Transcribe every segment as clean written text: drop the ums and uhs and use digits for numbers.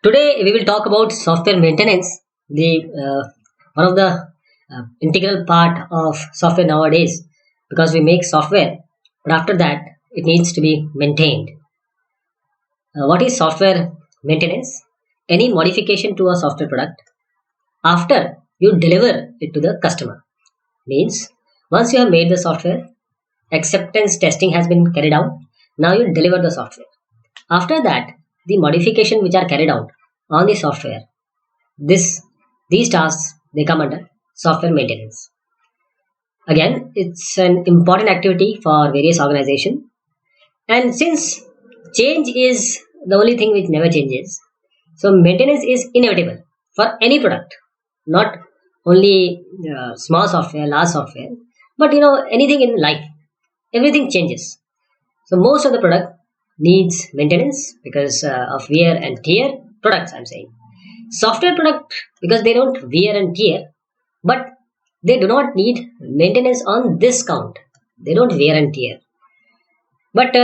Today we will talk about software maintenance, the one of the integral part of software nowadays, because we make software, but after that it needs to be maintained. What is software maintenance? Any modification to a software product after you deliver it to the customer. Means once you have made the software, acceptance testing has been carried out. Now you deliver the software. After that, the modification which are carried out on the software, this these tasks they come under software maintenance. Again, it's an important activity for various organizations. And since change is the only thing which never changes, so maintenance is inevitable for any product, not only small software, large software, but anything in life, everything changes. So most of the product needs maintenance because of wear and tear products. I'm saying software product because they don't wear and tear, but they do not need maintenance on this count. They don't wear and tear. But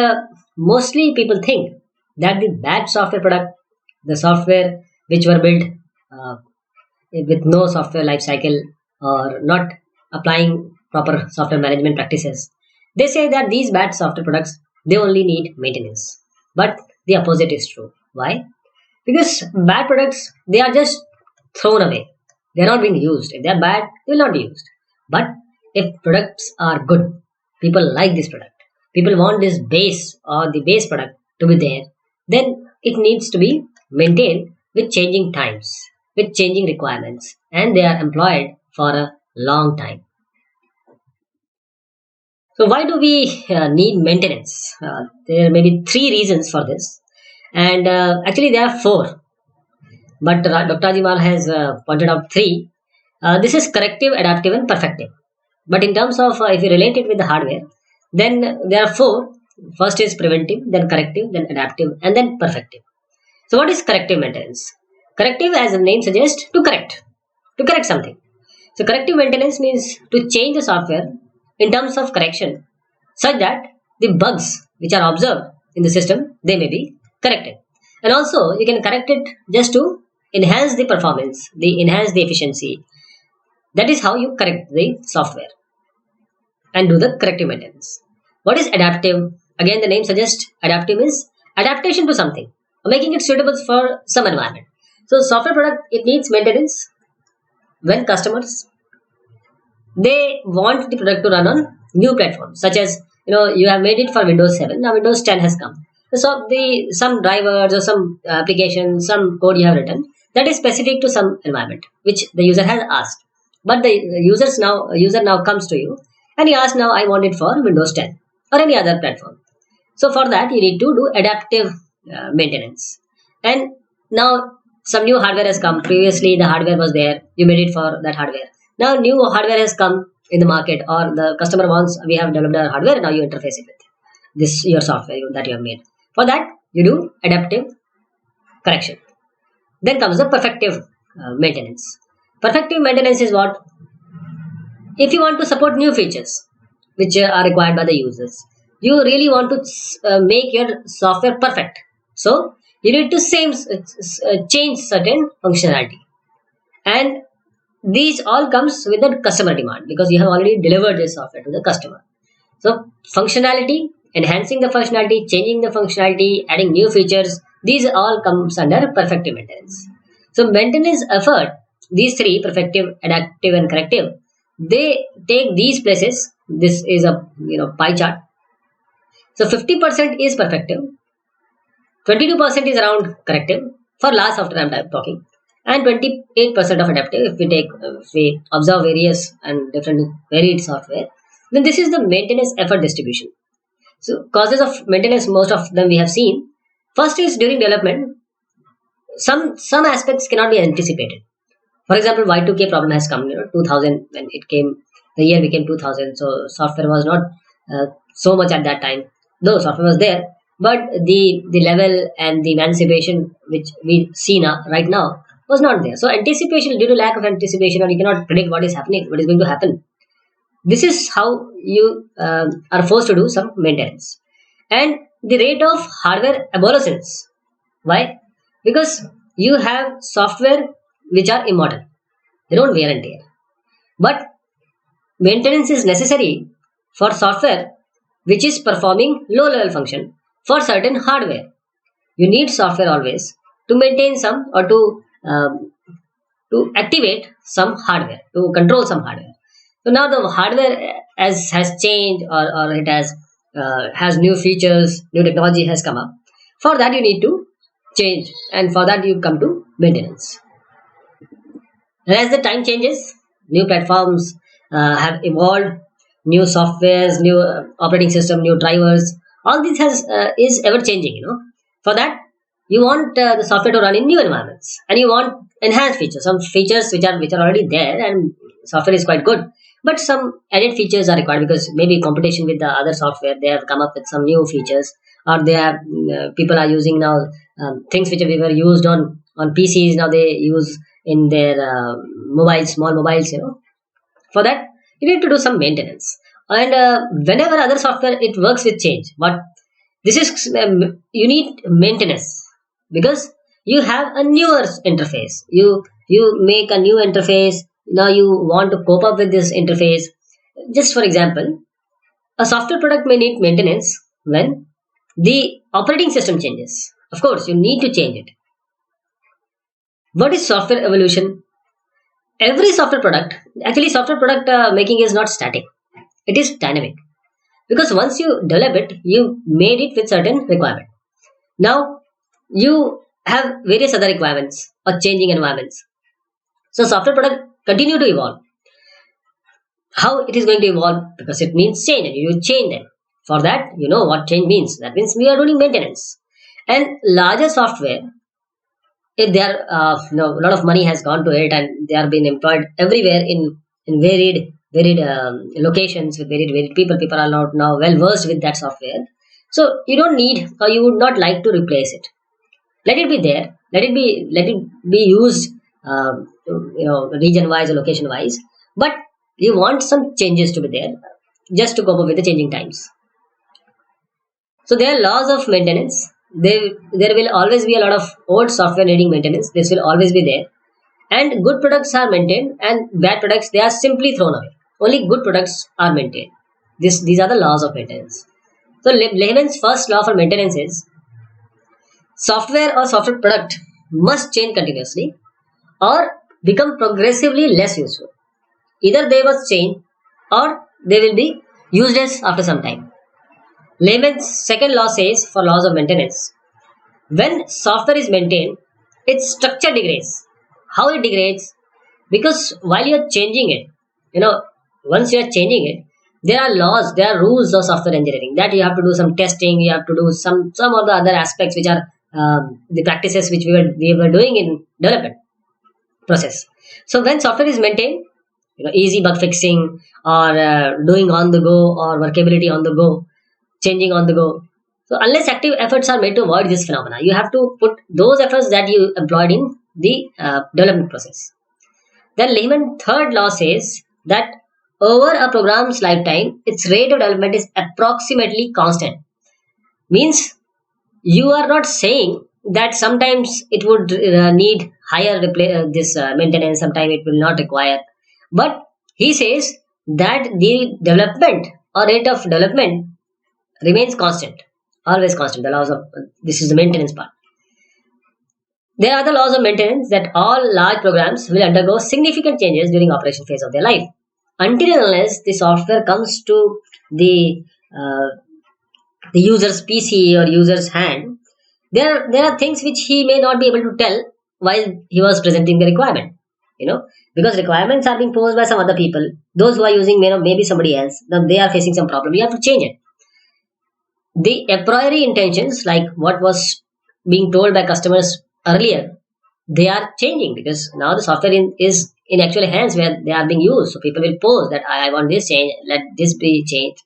mostly people think that the bad software product, the software which were built uh, with no software life cycle or not applying proper software management practices, they say that these bad software products they only need maintenance. But the opposite is true. Why? Because bad products they are just thrown away. They are not being used. If they are bad, they will not be used. But if products are good, people like this product. People want this base or the base product to be there. Then it needs to be maintained with changing times, with changing requirements, and they are employed for a long time. So why do we need maintenance? There may be three reasons for this, and actually there are four. But Dr. Ajimal has pointed out three. This is corrective, adaptive, and perfective. But in terms of if you relate it with the hardware, then there are four. First is preventive, then corrective, then adaptive, and then perfective. So what is corrective maintenance? Corrective, as the name suggests, to correct something. So corrective maintenance means to change the software in terms of correction, such that the bugs which are observed in the system they may be corrected. And also you can correct it just to enhance the performance, the enhance the efficiency. That is how you correct the software and do the corrective maintenance. What is adaptive? Again, the name suggests adaptive is adaptation to something, making it suitable for some environment. So, software product it needs maintenance when customers they want the product to run on new platforms, such as you have made it for Windows 7. Now Windows 10 has come. So the some drivers or some application, some code you have written that is specific to some environment which the user has asked. But the user now comes to you and he asks now I want it for Windows 10 or any other platform. So for that you need to do adaptive maintenance. And now some new hardware has come. Previously the hardware was there. You made it for that hardware. Now new hardware has come in the market, or the customer wants we have developed our hardware. Now you interface it with this your software that you have made. For that you do adaptive correction. Then comes the perfective maintenance. Perfective maintenance is what if you want to support new features which are required by the users. You really want to make your software perfect. So you need to change certain functionality, and these all comes with the customer demand because you have already delivered this software to the customer. So functionality, enhancing the functionality, changing the functionality, adding new features, these all comes under perfective maintenance. So maintenance effort, these three, perfective, adaptive, and corrective, they take these places. This is a pie chart. So 50% is perfective, 22% is around corrective for large software I'm talking, and 28% of adaptive. If we observe various and different varied software, then this is the maintenance effort distribution. So causes of maintenance, most of them we have seen. First is during development, some aspects cannot be anticipated. For example, Y2K problem has come. 2000 when it came, the year became 2000. So software was not so much at that time. Though software was there, but the level and the emancipation which we see now right now was not there. So anticipation, due to lack of anticipation, or you cannot predict what is happening, what is going to happen. This is how you are forced to do some maintenance. And the rate of hardware obsolescence. Why? Because you have software which are immortal. They don't wear and tear. But maintenance is necessary for software which is performing low level function for certain hardware. You need software always to maintain some or to activate some hardware, to control some hardware. So now the hardware has changed, or it has new features, new technology has come up. For that you need to change, and for that you come to maintenance. And as the time changes, new platforms have evolved, new softwares, new operating system, new drivers. All this has is ever changing. For that you want the software to run in new environments, and you want enhanced features. Some features which are already there, and software is quite good. But some added features are required because maybe competition with the other software, they have come up with some new features, or they have people are using now things which we were used on PCs. Now they use in their mobiles, small mobiles. For that you need to do some maintenance, and whenever other software it works with change, but this is you need maintenance because you have a newer interface. You make a new interface. Now you want to cope up with this interface. Just for example, a software product may need maintenance when the operating system changes. Of course you need to change it. What is software evolution? Every software product, actually software product making is not static, it is dynamic, because once you develop it, you made it with certain requirement. Now you have various other requirements or changing environments. So software product continue to evolve. How it is going to evolve? Because it means change, and you change them. For that, you know what change means. That means we are doing maintenance. And larger software, if there a lot of money has gone to it, and they are being employed everywhere in varied locations with varied people. People are now well versed with that software. So you don't need, or you would not like to replace it. Let it be there. Let it be used, region wise or location wise. But you want some changes to be there, just to cope up with the changing times. So there are laws of maintenance. There will always be a lot of old software needing maintenance. This will always be there. And good products are maintained, and bad products, they are simply thrown away. Only good products are maintained. These are the laws of maintenance. So Lehman's first law for maintenance is software or software product must change continuously or become progressively less useful. Either they must change or they will be useless after some time. Lehman's second law says, for laws of maintenance, when software is maintained, its structure degrades. How it degrades? Because while you are changing it, once you are changing it, there are laws, there are rules of software engineering that you have to do some testing, you have to do some of the other aspects which are the practices which we were doing in development process. So when software is maintained, easy bug fixing, or doing on the go, or workability on the go, changing on the go. So unless active efforts are made to avoid this phenomena, you have to put those efforts that you employed in the development process. Then Lehman third law says that over a program's lifetime, its rate of development is approximately constant. Means you are not saying that sometimes it would need higher this maintenance, sometimes it will not require. But he says that the development or rate of development remains constant, always constant. The laws of this is the maintenance part. There are the laws of maintenance that all large programs will undergo significant changes during operation phase of their life, until and unless the software comes to the user's PC or user's hand. There are things which he may not be able to tell while he was presenting the requirement. Because requirements are being posed by some other people. Those who are using maybe somebody else. Then they are facing some problem. You have to change it. The a priori intentions, like what was being told by customers earlier, they are changing because now the software is in actual hands where they are being used. So people will pose that I want this change, let this be changed.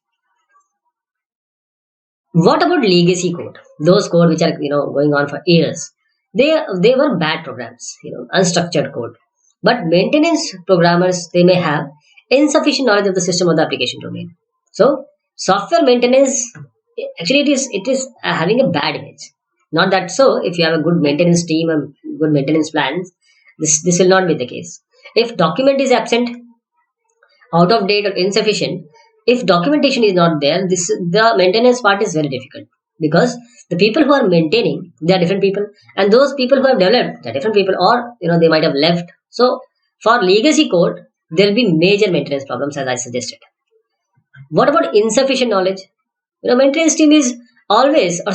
What about legacy code? Those code which are going on for years. They were bad programs, unstructured code. But maintenance programmers, they may have insufficient knowledge of the system or the application domain. So software maintenance, actually it is having a bad image. Not that so, if you have a good maintenance team and good maintenance plans, this will not be the case. If document is absent, out of date or insufficient, if documentation is not there, this the maintenance part is very difficult, because the people who are maintaining, they are different people, and those people who have developed, they are different people, or they might have left. So for legacy code, there will be major maintenance problems, as I suggested. What about insufficient knowledge? Maintenance team is always, or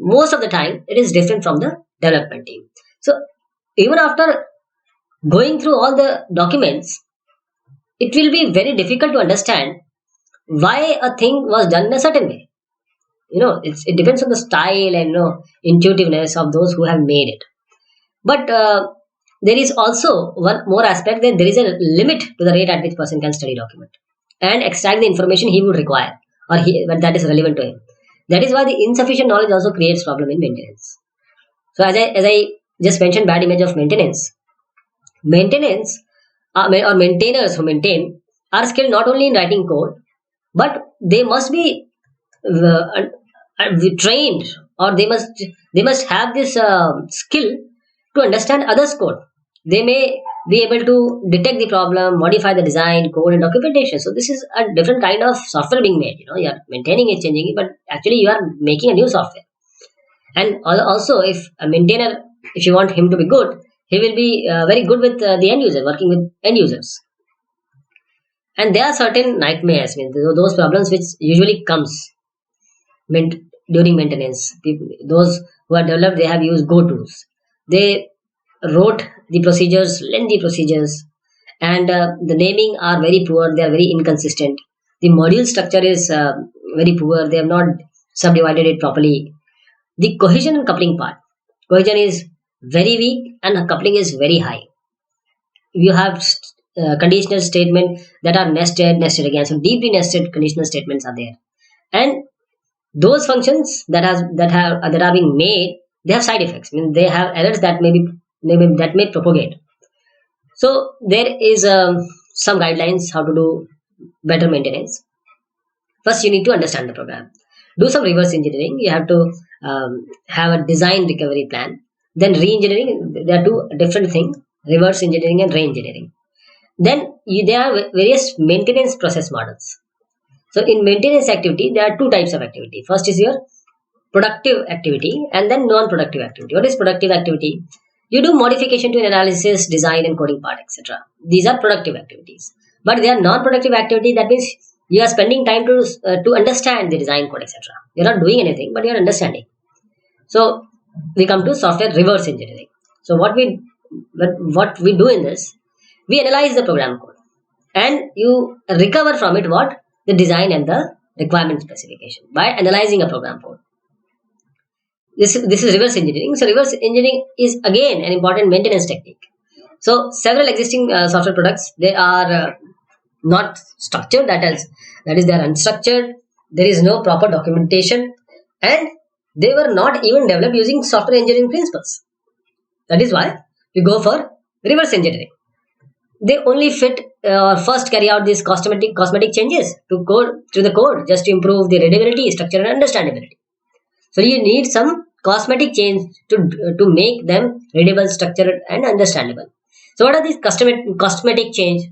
most of the time, it is different from the development team. So even after going through all the documents, it will be very difficult to understand why a thing was done in a certain way. It depends on the style and intuitiveness of those who have made it. But there is also one more aspect, that there is a limit to the rate at which person can study document and extract the information he would require, or that is relevant to him. That is why the insufficient knowledge also creates problem in maintenance. So as I just mentioned, bad image of maintenance or maintainers who maintain are skilled not only in writing code, but they must be trained, or they must have this skill to understand others code. They may be able to detect the problem, modify the design code and documentation. So this is a different kind of software being made. You are maintaining it, changing it, but actually you are making a new software. And also, if a maintainer, if you want him to be good, he will be very good with the end user, working with end users. And there are certain nightmares, those problems which usually comes during maintenance. Those who are developed, they have used Go tools. They wrote the procedures, lengthy procedures, and the naming are very poor. They are very inconsistent. The module structure is very poor. They have not subdivided it properly. The cohesion and coupling part, cohesion is very weak and coupling is very high. You have conditional statement that are nested again. So deeply nested conditional statements are there, and those functions that are being made, they have side effects. They have errors that may propagate. So there is some guidelines how to do better maintenance. First, you need to understand the program. Do some reverse engineering. You have to have a design recovery plan. Then re-engineering. There are two different things: reverse engineering and re-engineering. Then there are various maintenance process models. So in maintenance activity, there are two types of activity. First is your productive activity, and then non-productive activity. What is productive activity? You do modification to analysis, design, and coding part, etc. These are productive activities. But they are non-productive activity. That means you are spending time to understand the design code, etc. You are not doing anything, but you are understanding. So we come to software reverse engineering. So what we do in this, we analyze the program code, and you recover from it what the design and the requirement specification by analyzing a program code. This is reverse engineering. So reverse engineering is again an important maintenance technique. So several existing software products, they are not structured. That is they are unstructured. There is no proper documentation, and they were not even developed using software engineering principles. That is why we go for reverse engineering. They only fit or first carry out these cosmetic changes to the code, just to improve the readability, structure, and understandability. So you need some cosmetic change to make them readable, structured, and understandable. So what are these cosmetic change?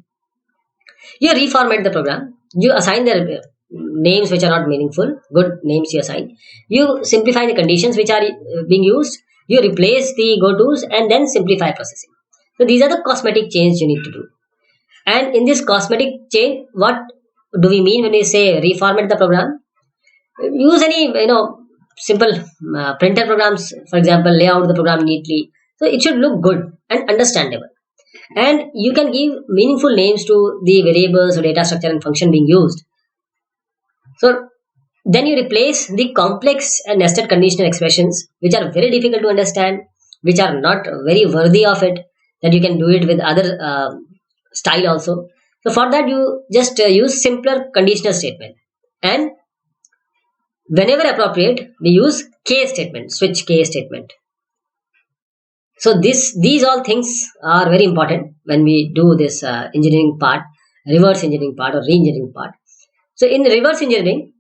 You reformat the program. You assign their names which are not meaningful. Good names you assign. You simplify the conditions which are being used. You replace the go tools and then simplify processing. So these are the cosmetic changes you need to do. And in this cosmetic change, what do we mean when we say reformat the program? Use any simple printer programs, for example. Lay out the program neatly, so it should look good and understandable. And you can give meaningful names to the variables or data structure and function being used. So then you replace the complex and nested conditional expressions which are very difficult to understand, which are not very worthy of it, that you can do it with other style also. So for that, you just use simpler conditional statement, and whenever appropriate, we use case statement, switch case statement. So these all things are very important when we do this engineering part, reverse engineering part, or re-engineering part. So in reverse engineering,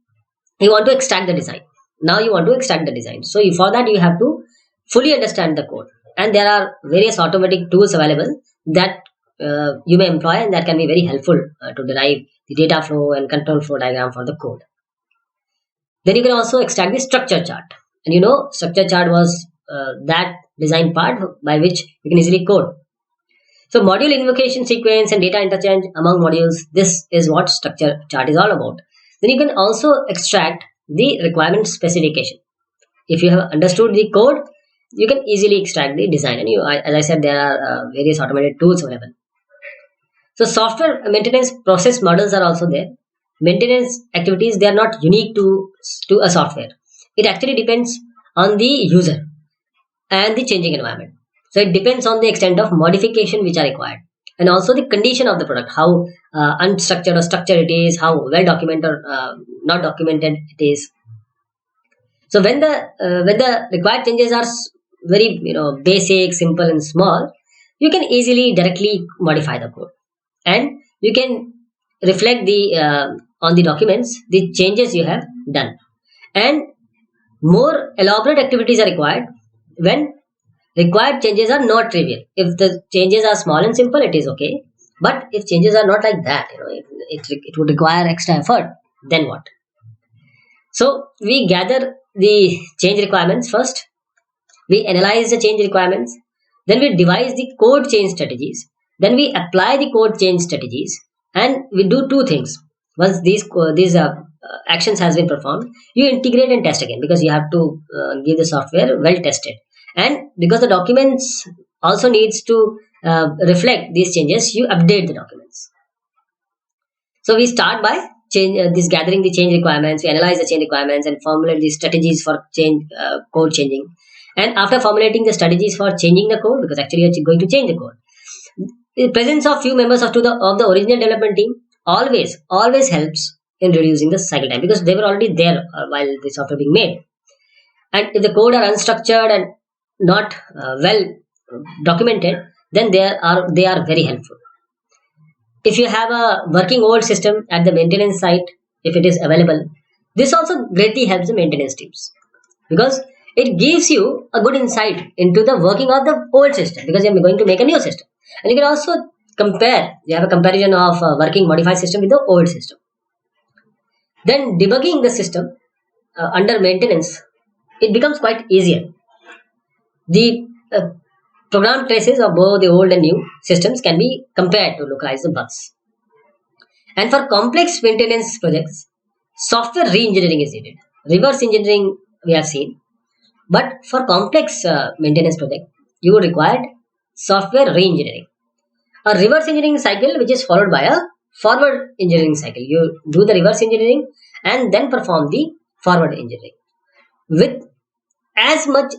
you want to extract the design. Now you want to extract the design. So for that, you have to fully understand the code and there are various automatic tools available that you may employ, and that can be very helpful to derive the data flow and control flow diagram for the code. Then you can also extract the structure chart, and structure chart was that design part by which you can easily code. So module invocation sequence and data interchange among modules, this is what structure chart is all about. Then you can also extract the requirement specification. If you have understood the code, you can easily extract the design, and as I said, there are various automated tools available. So software maintenance process models are also there. Maintenance activities, they are not unique to a software. It actually depends on the user and the changing environment. So it depends on the extent of modification which are required, and also the condition of the product, how unstructured or structured it is, how well documented or not documented it is. So when the required changes are very basic, simple, and small, you can easily directly modify the code, and you can reflect the on the documents the changes you have done. And more elaborate activities are required when required changes are not trivial. If the changes are small and simple, it is okay. But if changes are not like that, it would require extra effort. Then what? So we gather the change requirements first. We analyze the change requirements. Then we devise the code change strategies. Then we apply the code change strategies, and we do two things. Once these actions has been performed, you integrate and test again, because you have to give the software well tested, and because the documents also needs to reflect these changes, you update the documents. So we start by this gathering the change requirements. We analyze the change requirements and formulate the strategies for change code changing. And after formulating the strategies for changing the code, because actually you're going to change the code, the presence of few members of the original development team always helps in reducing the cycle time, because they were already there while the software being made. And if the code are unstructured and not well documented, then they are very helpful. If you have a working old system at the maintenance site, if it is available, this also greatly helps the maintenance teams, because it gives you a good insight into the working of the old system, because you are going to make a new system. And you can also you have a comparison of a working modified system with the old system. Then debugging the system under maintenance, it becomes quite easier. The program traces of both the old and new systems can be compared to localize the bugs. And for complex maintenance projects, software re-engineering is needed. Reverse engineering we have seen, but for complex maintenance project, you would require software re-engineering. A reverse engineering cycle which is followed by a forward engineering cycle. You do the reverse engineering and then perform the forward engineering with as much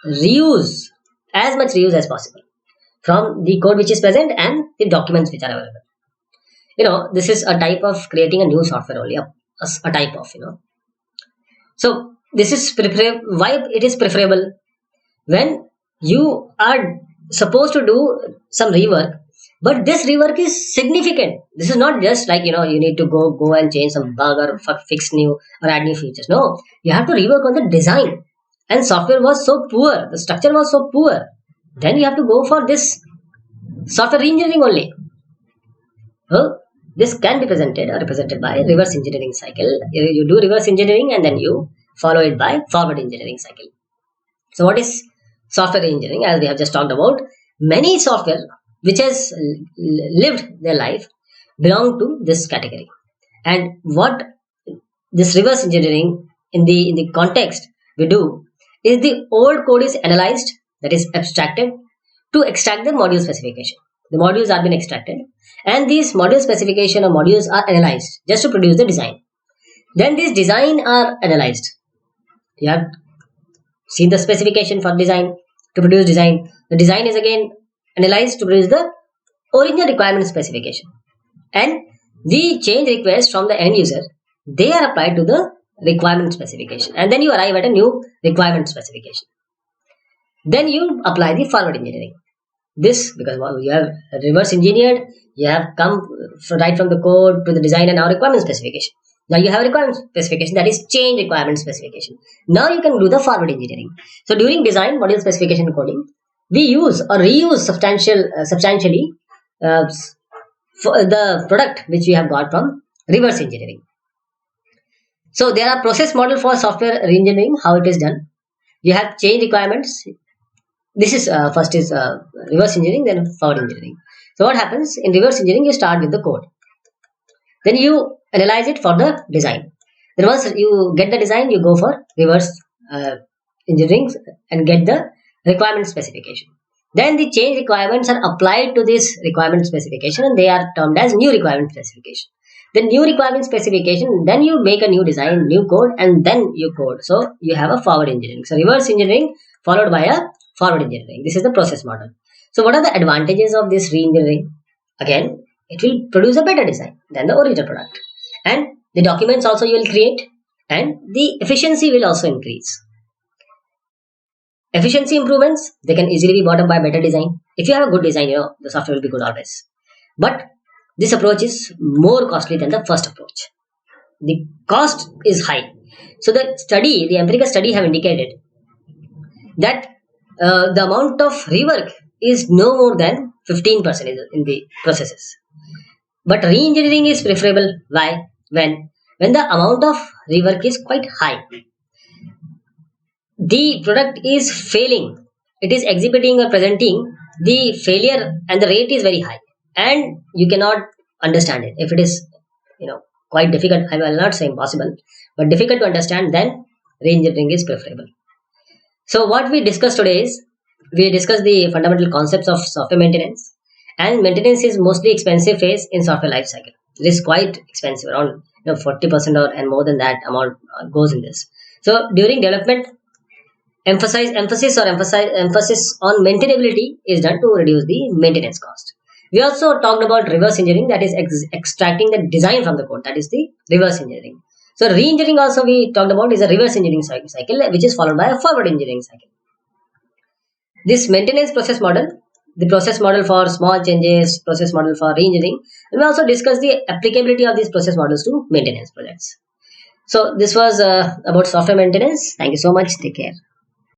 reuse as possible from the code which is present and the documents which are available. This is a type of creating a new software only, a type of. So this is why it is preferable when you are supposed to do some rework, but this rework is significant. This is not just like you need to go and change some bug or fix new or add new features. No, you have to rework on the design, and software was so poor, the structure was so poor, then you have to go for this software engineering only. This can be represented by reverse engineering cycle. You do reverse engineering and then you follow it by forward engineering cycle. So what is software engineering? As we have just talked about, many software which has lived their life belong to this category. And what this reverse engineering in the context we do is the old code is analyzed, that is abstracted, to extract the module specification. The modules are been extracted, and these module specification or modules are analyzed just to produce the design. Then these design are analyzed. You have seen the specification for design. To produce design, the design is again analyzed to produce the original requirement specification, and the change requests from the end user, they are applied to the requirement specification, and then you arrive at a new requirement specification. Then you apply the forward engineering. This, because you have reverse engineered, you have come right from the code to the design and now requirement specification. Now you have a requirement specification, that is change requirement specification. Now you can do the forward engineering. So during design, module specification coding, we use or reuse substantially for the product which we have got from reverse engineering. So there are process model for software reengineering. How it is done? You have change requirements. This is first is reverse engineering, then forward engineering. So what happens in reverse engineering? You start with the code, then you analyze it for the design. Then once you get the design, you go for reverse uh, engineering and get the requirement specification. Then the change requirements are applied to this requirement specification, and they are termed as new requirement specification. The new requirement specification, then you make a new design, new code, and then you code. So you have a forward engineering. So reverse engineering followed by a forward engineering. This is the process model. So what are the advantages of this re-engineering? Again, it will produce a better design than the original product, and the documents also you will create, and the efficiency will also increase. Efficiency improvements, they can easily be brought up by better design. If you have a good design, the software will be good always. But this approach is more costly than the first approach. The cost is high. So the empirical study have indicated that the amount of rework is no more than 15% in the processes. But re-engineering is preferable. Why? When the amount of rework is quite high, the product is failing, it is exhibiting or presenting the failure, and the rate is very high, and you cannot understand it. If it is quite difficult, I will not say impossible, but difficult to understand, then re-engineering is preferable. So what we discussed today is, we discussed the fundamental concepts of software maintenance. And maintenance is mostly expensive phase in software life cycle. It is quite expensive, around 40% or and more than that amount goes in this. So during development, emphasis on maintainability is done to reduce the maintenance cost. We also talked about reverse engineering, that is extracting the design from the code, that is the reverse engineering. So re-engineering also we talked about is a reverse engineering cycle, which is followed by a forward engineering cycle. This maintenance process model, the process model for small changes, process model for re-engineering, and we also discuss the applicability of these process models to maintenance projects. So this was about software maintenance. Thank you so much. Take care.